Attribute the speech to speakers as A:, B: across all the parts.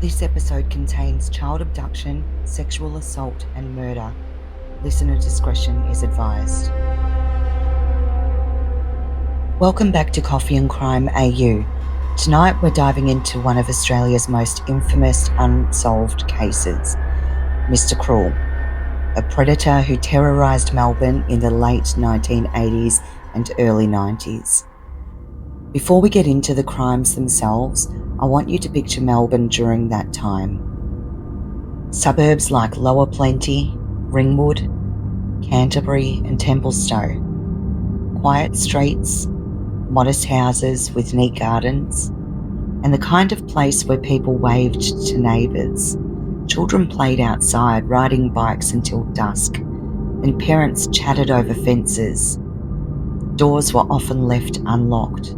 A: This episode contains child abduction, sexual assault, and murder. Listener discretion is advised. Welcome back to Coffee and Crime AU. Tonight we're diving into one of Australia's most infamous unsolved cases, Mr. Cruel, a predator who terrorised Melbourne in the late 1980s and early 90s. Before we get into the crimes themselves, I want you to picture Melbourne during that time. Suburbs like Lower Plenty, Ringwood, Canterbury and Templestowe. Quiet streets, modest houses with neat gardens, and the kind of place where people waved to neighbours. Children played outside, riding bikes until dusk, and parents chatted over fences. Doors were often left unlocked.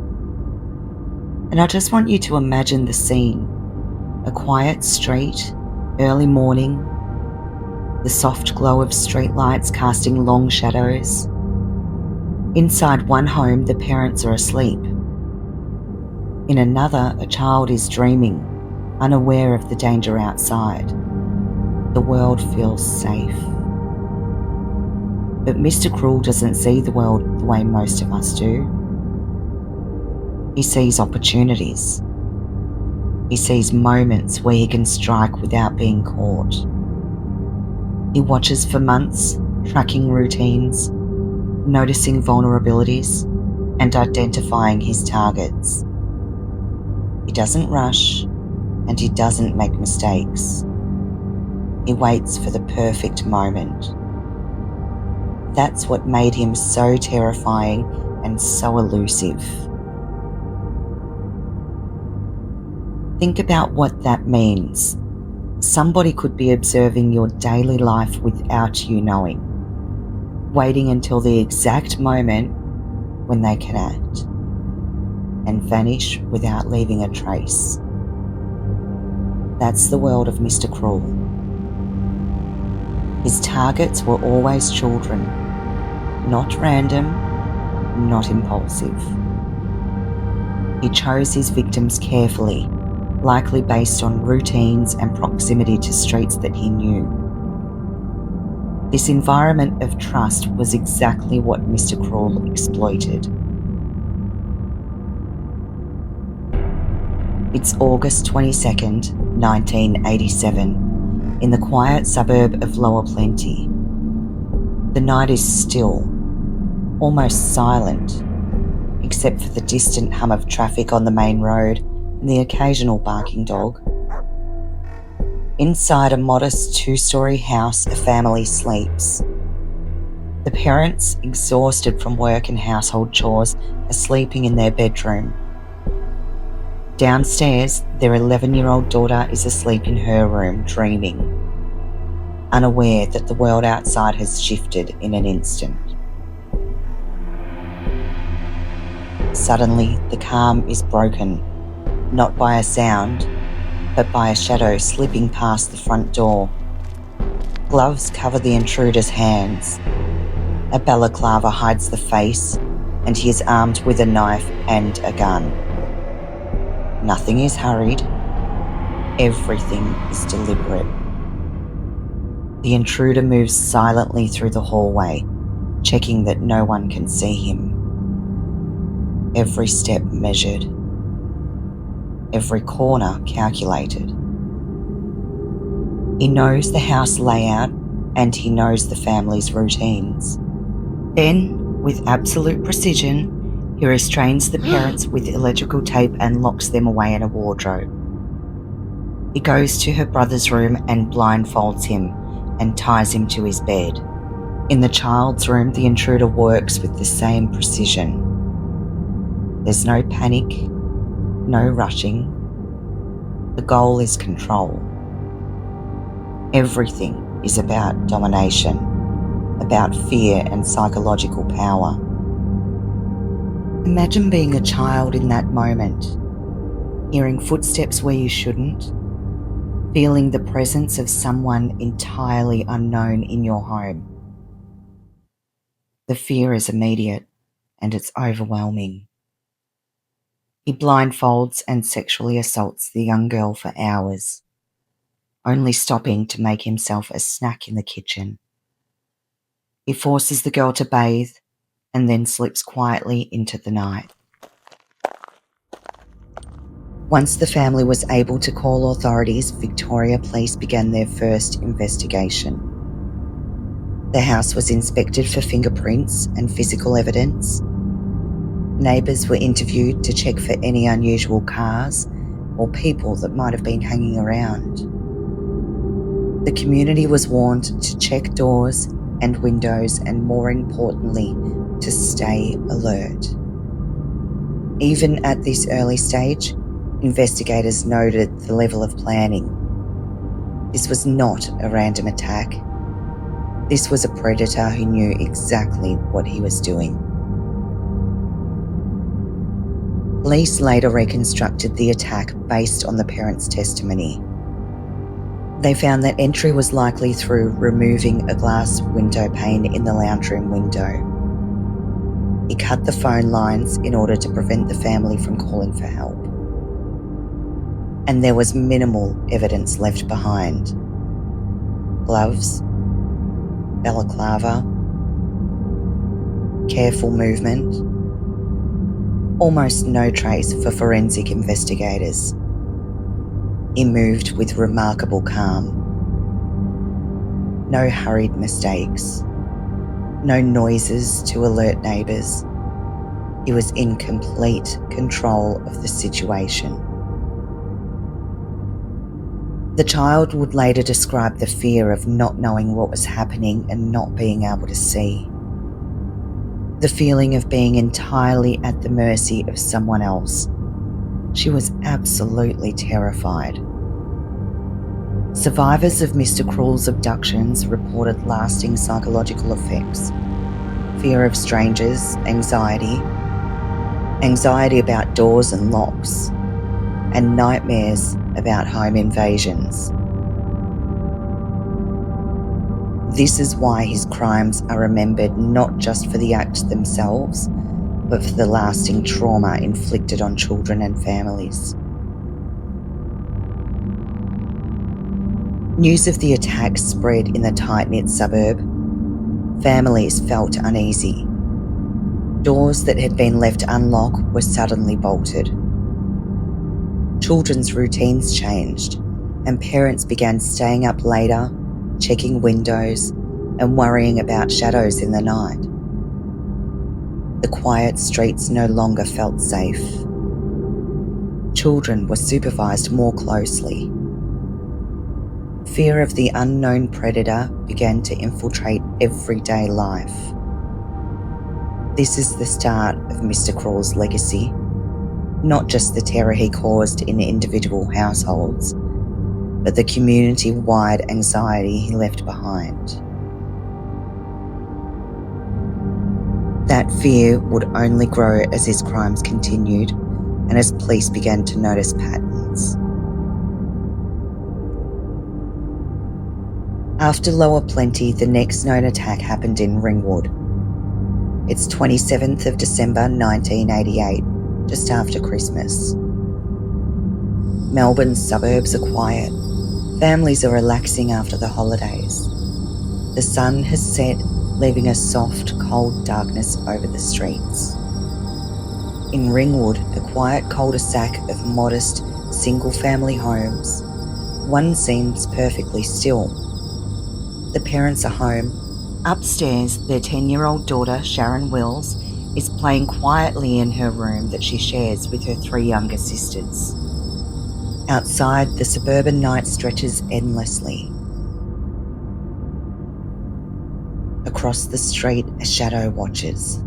A: And I just want you to imagine the scene. A quiet street, early morning, the soft glow of streetlights casting long shadows. Inside one home, the parents are asleep. In another, a child is dreaming, unaware of the danger outside. The world feels safe. But Mr. Cruel doesn't see the world the way most of us do. He sees opportunities. He sees moments where he can strike without being caught. He watches for months, tracking routines, noticing vulnerabilities, and identifying his targets. He doesn't rush, and he doesn't make mistakes. He waits for the perfect moment. That's what made him so terrifying and so elusive. Think about what that means. Somebody could be observing your daily life without you knowing, waiting until the exact moment when they can act, and vanish without leaving a trace. That's the world of Mr. Cruel. His targets were always children, not random, not impulsive. He chose his victims carefully, likely based on routines and proximity to streets that he knew. This environment of trust was exactly what Mr. Cruel exploited. It's August 22nd, 1987, in the quiet suburb of Lower Plenty. The night is still, almost silent, except for the distant hum of traffic on the main road and the occasional barking dog. Inside a modest two-storey house, a family sleeps. The parents, exhausted from work and household chores, are sleeping in their bedroom. Downstairs, their 11-year-old daughter is asleep in her room, dreaming, unaware that the world outside has shifted in an instant. Suddenly, the calm is broken, not by a sound, but by a shadow slipping past the front door. Gloves cover the intruder's hands. A balaclava hides the face, and he is armed with a knife and a gun. Nothing is hurried. Everything is deliberate. The intruder moves silently through the hallway, checking that no one can see him. Every step measured. Every corner calculated. He knows the house layout and he knows the family's routines. Then, with absolute precision, he restrains the parents with electrical tape and locks them away in a wardrobe. He goes to her brother's room and blindfolds him and ties him to his bed. In the child's room, the intruder works with the same precision. There's no panic, no rushing. The goal is control. Everything is about domination, about fear and psychological power. Imagine being a child in that moment, hearing footsteps where you shouldn't, feeling the presence of someone entirely unknown in your home. The fear is immediate and it's overwhelming. He blindfolds and sexually assaults the young girl for hours. only stopping to make himself a snack in the kitchen. He forces the girl to bathe and then slips quietly into the night. Once the family was able to call authorities, Victoria Police began their first investigation. The house was inspected for fingerprints and physical evidence. Neighbours were interviewed to check for any unusual cars or people that might have been hanging around. The community was warned to check doors and windows and, more importantly, to stay alert. Even at this early stage, investigators noted the level of planning. This was not a random attack. This was a predator who knew exactly what he was doing. Police later reconstructed the attack based on the parents' testimony. They found that entry was likely through removing a glass window pane in the lounge room window. He cut the phone lines in order to prevent the family from calling for help. And there was minimal evidence left behind. Gloves, balaclava, careful movement, almost no trace for forensic investigators. He moved with remarkable calm. No hurried mistakes, no noises to alert neighbours. He was in complete control of the situation. The child would later describe the fear of not knowing what was happening and not being able to see. The feeling of being entirely at the mercy of someone else. She was absolutely terrified. Survivors of Mr. Cruel's abductions reported lasting psychological effects. Fear of strangers, anxiety about doors and locks, and nightmares about home invasions. This is why his crimes are remembered not just for the acts themselves, but for the lasting trauma inflicted on children and families. News of the attack spread in the tight-knit suburb. Families felt uneasy. Doors that had been left unlocked were suddenly bolted. Children's routines changed, and parents began staying up later, checking windows, and worrying about shadows in the night. The quiet streets no longer felt safe. Children were supervised more closely. Fear of the unknown predator began to infiltrate everyday life. This is the start of Mr. Cruel's legacy, not just the terror he caused in individual households, but the community-wide anxiety he left behind. That fear would only grow as his crimes continued and as police began to notice patterns. After Lower Plenty, the next known attack happened in Ringwood. It's 27th of December 1988, just after Christmas. Melbourne's suburbs are quiet. Families are relaxing after the holidays. The sun has set, leaving a soft, cold darkness over the streets. In Ringwood, a quiet cul-de-sac of modest, single-family homes, one seems perfectly still. The parents are home. Upstairs, their 10-year-old daughter, Sharon Wills, is playing quietly in her room that she shares with her 3 younger sisters. Outside, the suburban night stretches endlessly. Across the street, a shadow watches.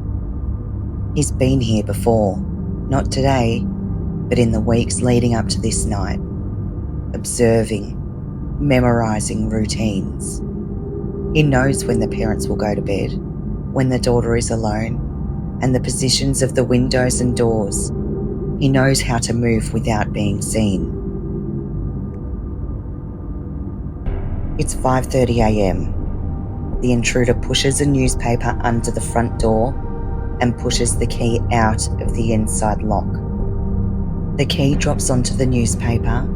A: He's been here before, not today, but in the weeks leading up to this night, observing, memorising routines. He knows when the parents will go to bed, when the daughter is alone, and the positions of the windows and doors. He knows how to move without being seen. It's 5:30 a.m. The intruder pushes a newspaper under the front door and pushes the key out of the inside lock. The key drops onto the newspaper.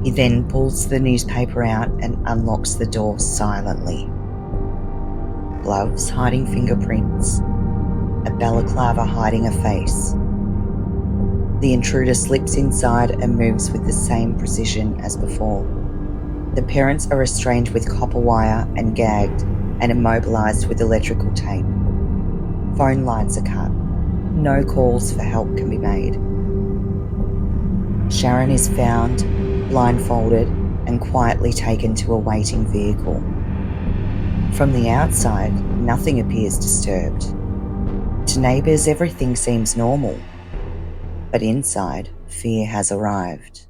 A: He then pulls the newspaper out and unlocks the door silently. Gloves hiding fingerprints, a balaclava hiding a face. The intruder slips inside and moves with the same precision as before. The parents are restrained with copper wire and gagged and immobilised with electrical tape. Phone lines are cut. No calls for help can be made. Sharon is found, blindfolded, and quietly taken to a waiting vehicle. From the outside, nothing appears disturbed. To neighbours, everything seems normal. But inside, fear has arrived.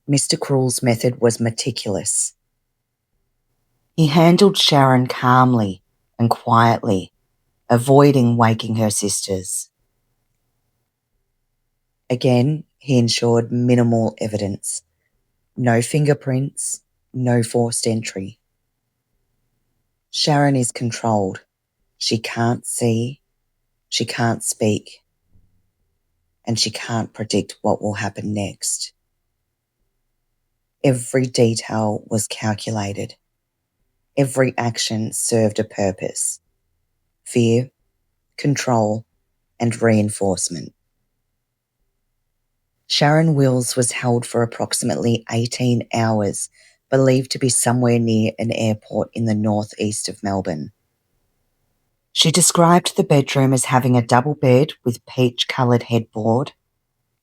A: Mr. Cruel's method was meticulous. He handled Sharon calmly and quietly, avoiding waking her sisters. Again, he ensured minimal evidence. No fingerprints, no forced entry. Sharon is controlled. She can't see, she can't speak, and she can't predict what will happen next. Every detail was calculated. Every action served a purpose: fear, control, and reinforcement. Sharon Wills was held for approximately 18 hours, believed to be somewhere near an airport in the northeast of Melbourne. She described the bedroom as having a double bed with peach-coloured headboard,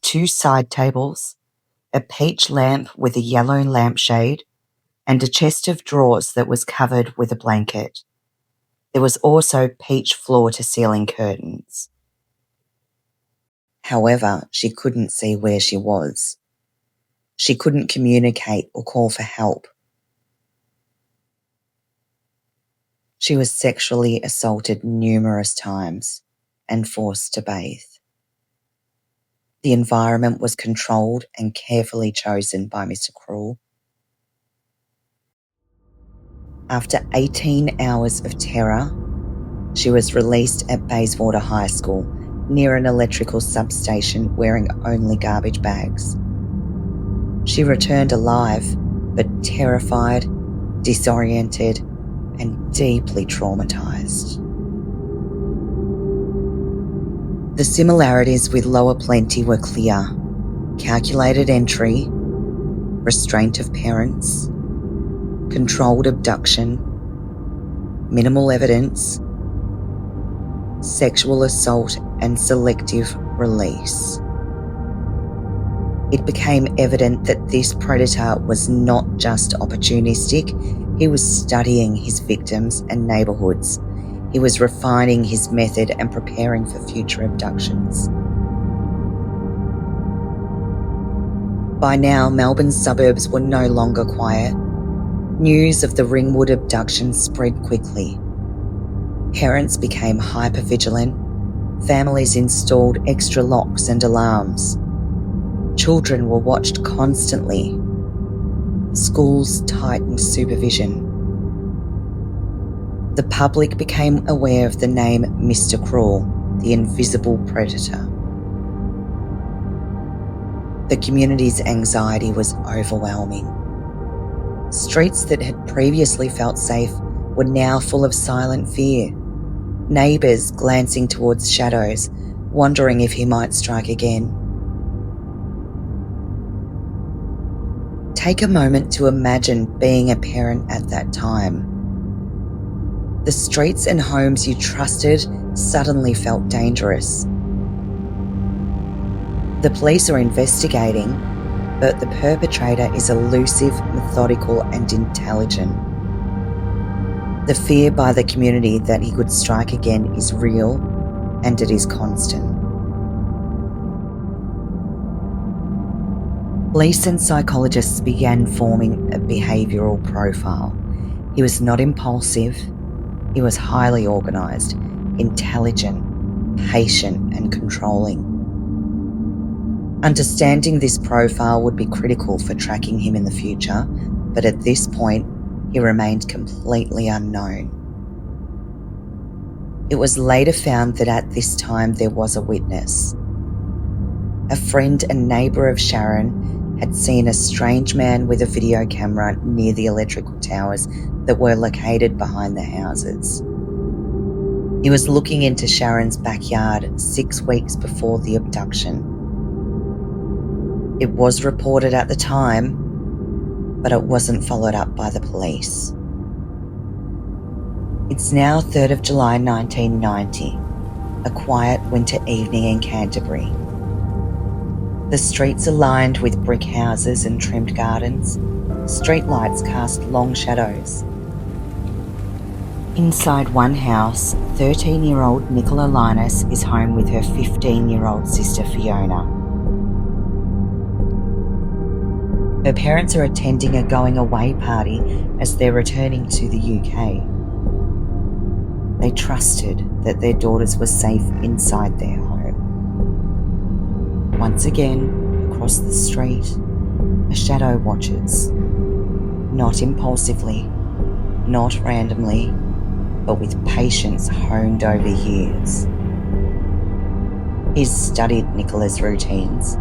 A: 2 side tables, a peach lamp with a yellow lampshade, and a chest of drawers that was covered with a blanket. There was also peach floor-to-ceiling curtains. However, she couldn't see where she was. She couldn't communicate or call for help. She was sexually assaulted numerous times and forced to bathe. The environment was controlled and carefully chosen by Mr. Cruel. After 18 hours of terror, she was released at Bayswater High School near an electrical substation wearing only garbage bags. She returned alive, but terrified, disoriented, and deeply traumatised. The similarities with Lower Plenty were clear: calculated entry, restraint of parents, controlled abduction, minimal evidence, sexual assault, and selective release. It became evident that this predator was not just opportunistic, he was studying his victims and neighbourhoods. He was refining his method and preparing for future abductions. By now, Melbourne's suburbs were no longer quiet. News of the Ringwood abduction spread quickly. Parents became hypervigilant. Families installed extra locks and alarms. Children were watched constantly. Schools tightened supervision. The public became aware of the name Mr. Cruel, the invisible predator. The community's anxiety was overwhelming. Streets that had previously felt safe were now full of silent fear. Neighbours glancing towards shadows, wondering if he might strike again. Take a moment to imagine being a parent at that time. The streets and homes you trusted suddenly felt dangerous. The police are investigating, but the perpetrator is elusive, methodical, and intelligent. The fear by the community that he could strike again is real, and it is constant. Police and psychologists began forming a behavioural profile. He was not impulsive. He was highly organised, intelligent, patient, and controlling. Understanding this profile would be critical for tracking him in the future, but at this point, he remained completely unknown. It was later found that at this time there was a witness. A friend and neighbour of Sharon had seen a strange man with a video camera near the electrical towers that were located behind the houses. He was looking into Sharon's backyard 6 weeks before the abduction. It was reported at the time, but it wasn't followed up by the police. It's now 3rd of July 1990, a quiet winter evening in Canterbury. The streets are lined with brick houses and trimmed gardens. Street lights cast long shadows. Inside one house, 13-year-old Nicola Linus is home with her 15-year-old sister Fiona. Her parents are attending a going-away party as they're returning to the UK. They trusted that their daughters were safe inside their home. Once again, across the street, a shadow watches. Not impulsively, not randomly, but with patience honed over years. He's studied Nicola's routines,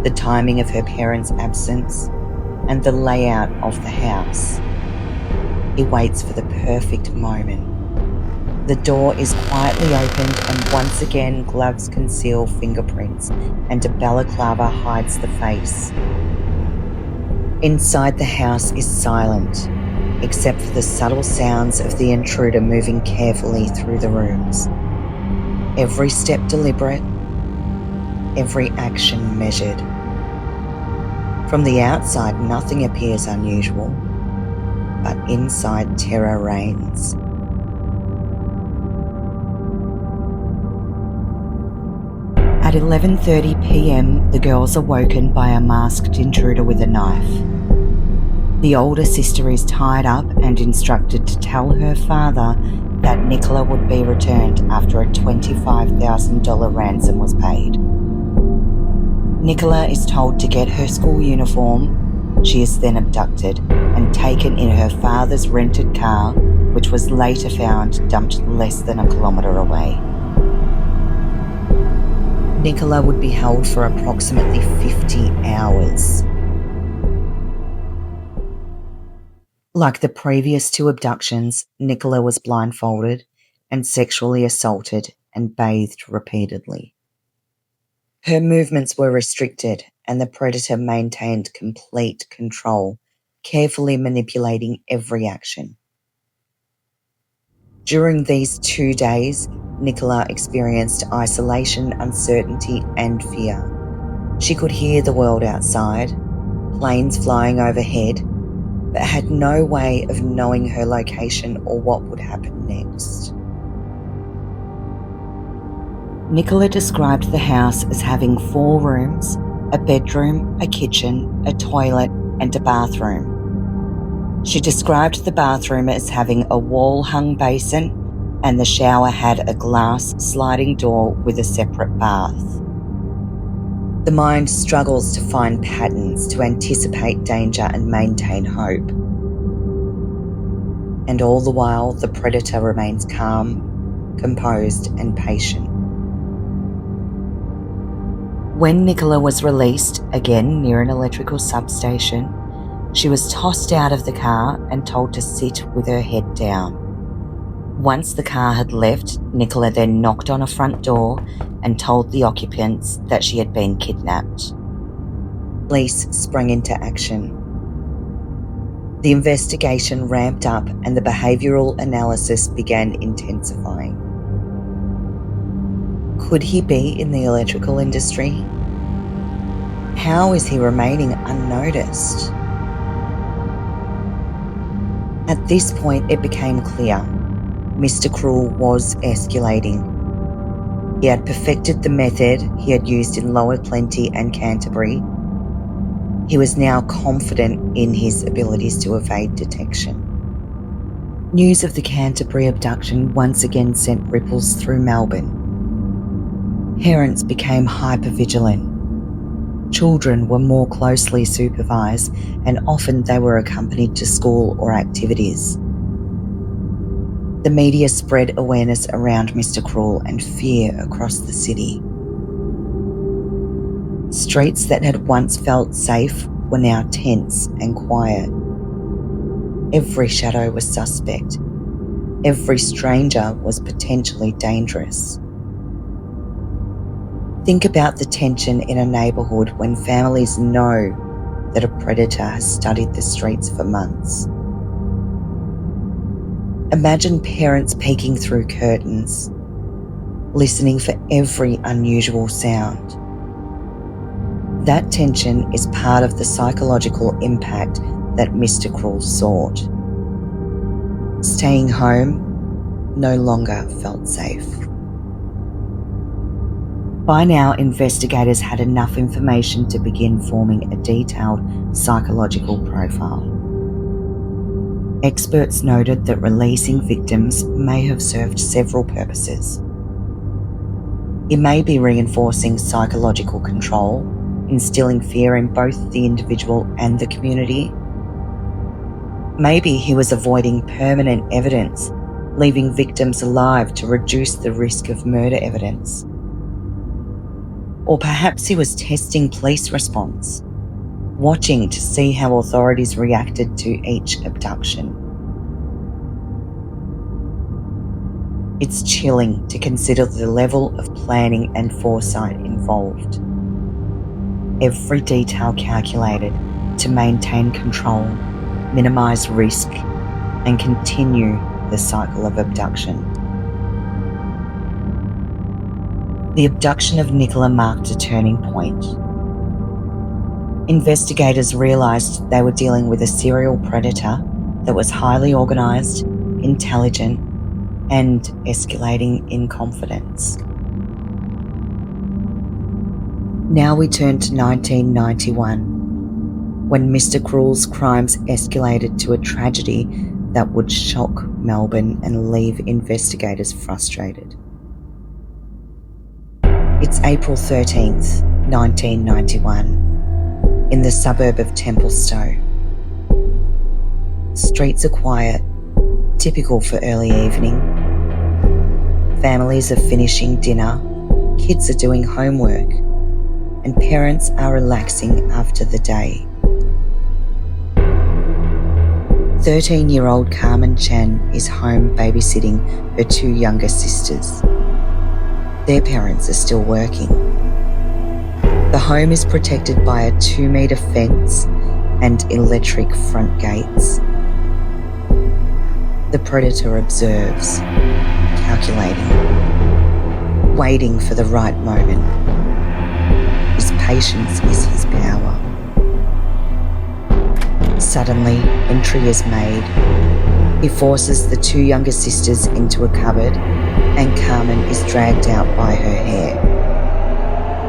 A: the timing of her parents' absence, and the layout of the house. He waits for the perfect moment. The door is quietly opened and once again gloves conceal fingerprints and a balaclava hides the face. Inside the house is silent, except for the subtle sounds of the intruder moving carefully through the rooms. Every step deliberate, every action measured. From the outside, nothing appears unusual, but inside terror reigns. At 11:30 p.m, the girls are woken by a masked intruder with a knife. The older sister is tied up and instructed to tell her father that Nicola would be returned after a $25,000 ransom was paid. Nicola is told to get her school uniform. She is then abducted and taken in her father's rented car, which was later found dumped less than a kilometre away. Nicola would be held for approximately 50 hours. Like the previous 2 abductions, Nicola was blindfolded and sexually assaulted and bathed repeatedly. Her movements were restricted and the predator maintained complete control, carefully manipulating every action. During these 2 days, Nicola experienced isolation, uncertainty, and fear. She could hear the world outside, planes flying overhead, but had no way of knowing her location or what would happen next. Nicola described the house as having 4 rooms, a bedroom, a kitchen, a toilet, and a bathroom. She described the bathroom as having a wall-hung basin, and the shower had a glass sliding door with a separate bath. The mind struggles to find patterns, to anticipate danger and maintain hope. And all the while, the predator remains calm, composed, and patient. When Nicola was released, again near an electrical substation, she was tossed out of the car and told to sit with her head down. Once the car had left, Nicola then knocked on a front door and told the occupants that she had been kidnapped. Police sprang into action. The investigation ramped up and the behavioural analysis began intensifying. Could he be in the electrical industry? How is he remaining unnoticed? At this point, it became clear Mr. Cruel was escalating. He had perfected the method he had used in Lower Plenty and Canterbury. He was now confident in his abilities to evade detection. News of the Canterbury abduction once again sent ripples through Melbourne. Parents became hypervigilant. Children were more closely supervised, and often they were accompanied to school or activities. The media spread awareness around Mr. Cruel and fear across the city. Streets that had once felt safe were now tense and quiet. Every shadow was suspect. Every stranger was potentially dangerous. Think about the tension in a neighbourhood when families know that a predator has studied the streets for months. Imagine parents peeking through curtains, listening for every unusual sound. That tension is part of the psychological impact that Mr. Cruel sought. Staying home no longer felt safe. By now, investigators had enough information to begin forming a detailed psychological profile. Experts noted that releasing victims may have served several purposes. It may be reinforcing psychological control, instilling fear in both the individual and the community. Maybe he was avoiding permanent evidence, leaving victims alive to reduce the risk of murder evidence. Or perhaps he was testing police response, watching to see how authorities reacted to each abduction. It's chilling to consider the level of planning and foresight involved. Every detail calculated to maintain control, minimise risk, and continue the cycle of abduction. The abduction of Nicola marked a turning point. Investigators realised they were dealing with a serial predator that was highly organised, intelligent, and escalating in confidence. Now we turn to 1991, when Mr. Cruel's crimes escalated to a tragedy that would shock Melbourne and leave investigators frustrated. It's April 13th, 1991, in the suburb of Templestowe. Streets are quiet, typical for early evening. Families are finishing dinner, kids are doing homework, and parents are relaxing after the day. 13-year-old Carmen Chen is home babysitting her two younger sisters. Their parents are still working. The home is protected by a 2-metre fence and electric front gates. The predator observes, calculating, waiting for the right moment. His patience is his power. Suddenly, entry is made. He forces the two younger sisters into a cupboard, and Carmen is dragged out by her hair.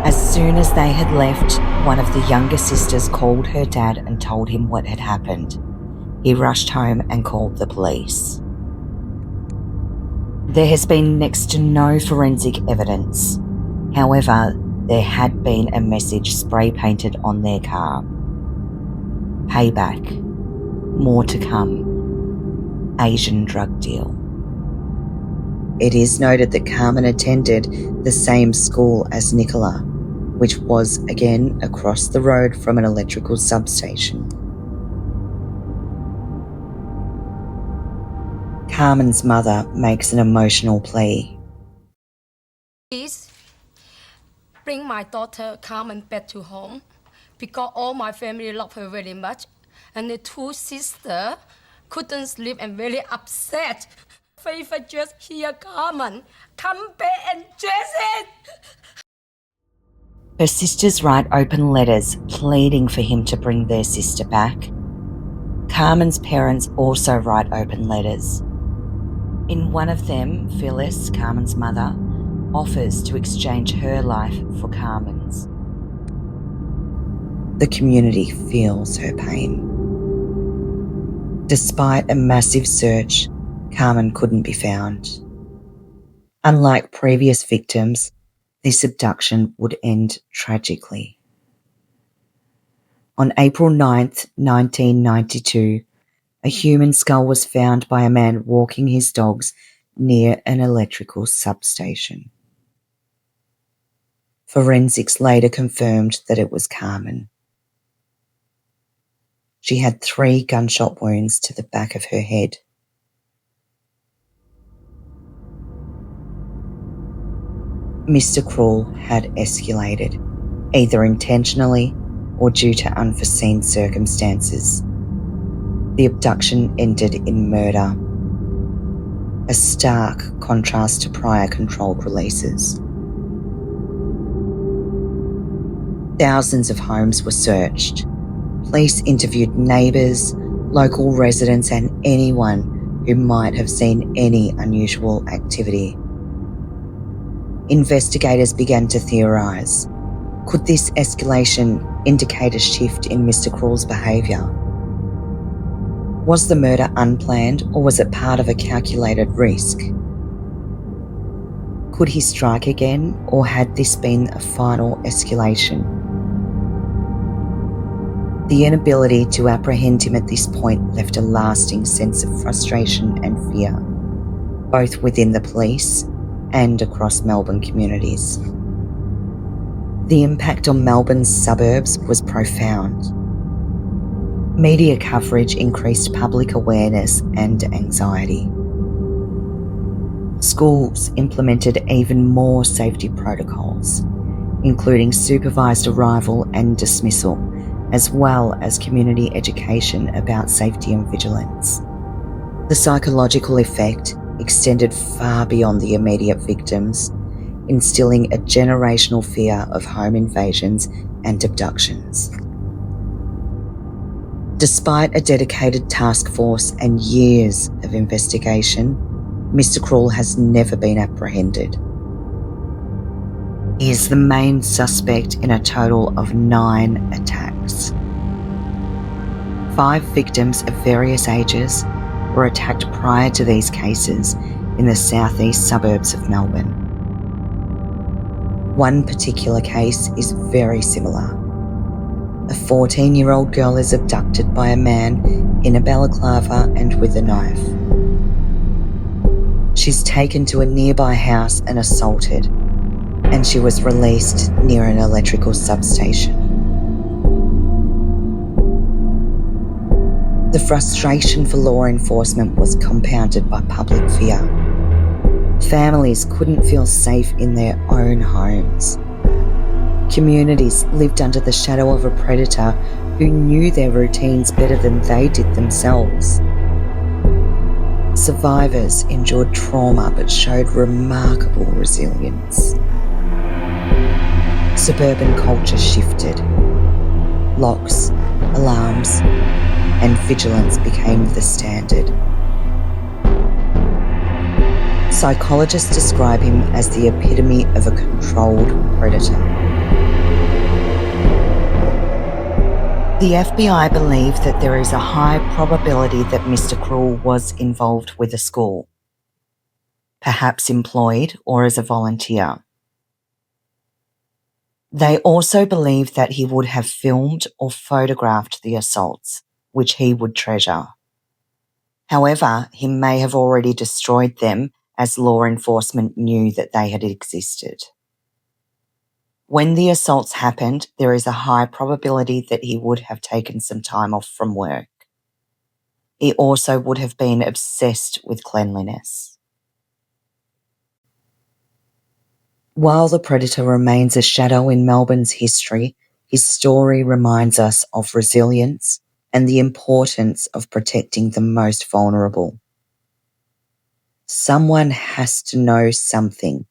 A: As soon as they had left, one of the younger sisters called her dad and told him what had happened. He rushed home and called the police. There has been next to no forensic evidence. However, there had been a message spray painted on their car. Payback. More to come. Asian drug deal. It is noted that Carmen attended the same school as Nicola, which was again across the road from an electrical substation. Carmen's mother makes an emotional plea.
B: Please bring my daughter Carmen back to home because all my family love her very much, and the two sisters couldn't sleep and very upset. If I just hear Carmen, come back and chase it.
A: Her sisters write open letters pleading for him to bring their sister back. Carmen's parents also write open letters. In one of them, Phyllis, Carmen's mother, offers to exchange her life for Carmen's. The community feels her pain. Despite a massive search, Carmen couldn't be found. Unlike previous victims, this abduction would end tragically. On April 9th, 1992, a human skull was found by a man walking his dogs near an electrical substation. Forensics later confirmed that it was Carmen. She had 3 gunshot wounds to the back of her head. Mr. Cruel had escalated, either intentionally or due to unforeseen circumstances. The abduction ended in murder, a stark contrast to prior controlled releases. Thousands of homes were searched. Police interviewed neighbours, local residents and anyone who might have seen any unusual activity. Investigators began to theorise. Could this escalation indicate a shift in Mr. Cruel's behaviour? Was the murder unplanned or was it part of a calculated risk? Could he strike again or had this been a final escalation? The inability to apprehend him at this point left a lasting sense of frustration and fear, both within the police and across Melbourne communities. The impact on Melbourne's suburbs was profound. Media coverage increased public awareness and anxiety. Schools implemented even more safety protocols, including supervised arrival and dismissal, as well as community education about safety and vigilance. The psychological effect extended far beyond the immediate victims, instilling a generational fear of home invasions and abductions. Despite a dedicated task force and years of investigation, Mr. Cruel has never been apprehended. He is the main suspect in a total of 9 attacks. 5 victims of various ages were attacked prior to these cases in the southeast suburbs of Melbourne. One particular case is very similar. A 14-year-old girl is abducted by a man in a balaclava and with a knife. She's taken to a nearby house and assaulted, and she was released near an electrical substation. The frustration for law enforcement was compounded by public fear. Families couldn't feel safe in their own homes. Communities lived under the shadow of a predator who knew their routines better than they did themselves. Survivors endured trauma but showed remarkable resilience. Suburban culture shifted. Locks, alarms, and vigilance became the standard. Psychologists describe him as the epitome of a controlled predator. The FBI believe that there is a high probability that Mr. Cruel was involved with a school, perhaps employed or as a volunteer. They also believe that he would have filmed or photographed the assaults, which he would treasure. However, he may have already destroyed them as law enforcement knew that they had existed. When the assaults happened, there is a high probability that he would have taken some time off from work. He also would have been obsessed with cleanliness. While the predator remains a shadow in Melbourne's history, his story reminds us of resilience and the importance of protecting the most vulnerable. Someone has to know something,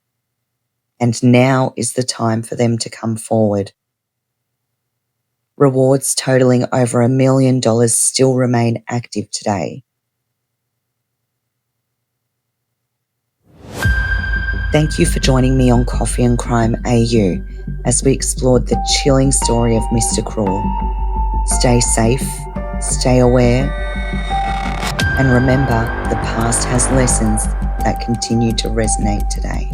A: and now is the time for them to come forward. Rewards totaling over $1 million still remain active today. Thank you for joining me on Coffee and Crime AU as we explored the chilling story of Mr. Cruel. Stay safe, stay aware, and remember, the past has lessons that continue to resonate today.